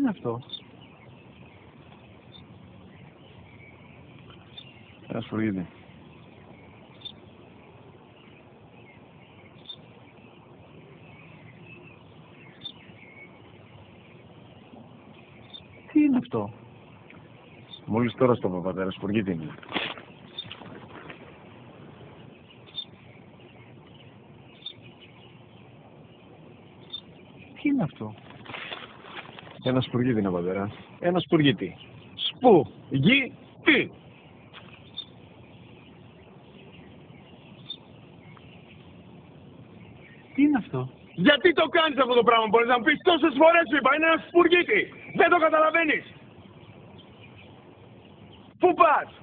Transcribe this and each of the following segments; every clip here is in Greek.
είναι αυτό? Ένα σφουργίτη. Τι είναι αυτό? Μόλις τώρα στο είπα, πατέρα, σφουργίτη είναι. Τι είναι αυτό? Ένα σφουργίτη είναι, πατέρα. Ένα σφουργίτη. Σπουργίτη! Τι είναι αυτό? Γιατί το κάνεις αυτό το πράγμα, μπορείς να μου πεις τόσες φορές σου είπα, είναι ένα σπουργίτη. Δεν το καταλαβαίνεις. Πού πας?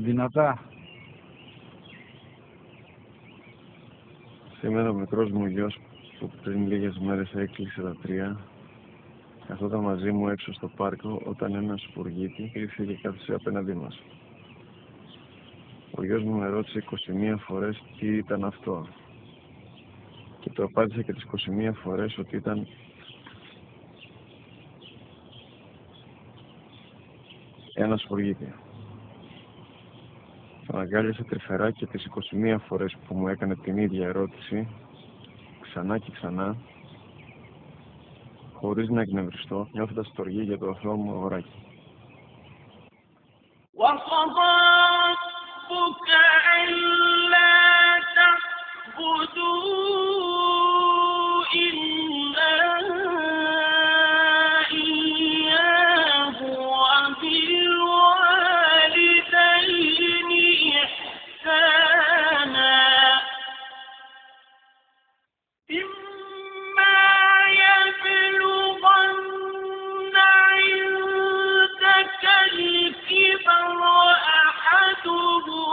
Δυνατά. Σήμερα ο μικρός μου γιος που πριν λίγες μέρες έκλεισε τα 3 καθόταν μαζί μου έξω στο πάρκο όταν ένα σφουργίτη ήρθε και κάθισε απέναντί μας. Ο γιος μου με ρώτησε 21 φορές τι ήταν αυτό και του απάντησε και τις 21 φορές ότι ήταν ένα σφουργίτη. Τον αγκάλιασε τρυφερά και τις 21 φορές που μου έκανε την ίδια ερώτηση ξανά και ξανά, χωρίς να εκνευριστώ, νιώθοντας στοργή για το αθώο μου αγοράκι. الكبر أحدهما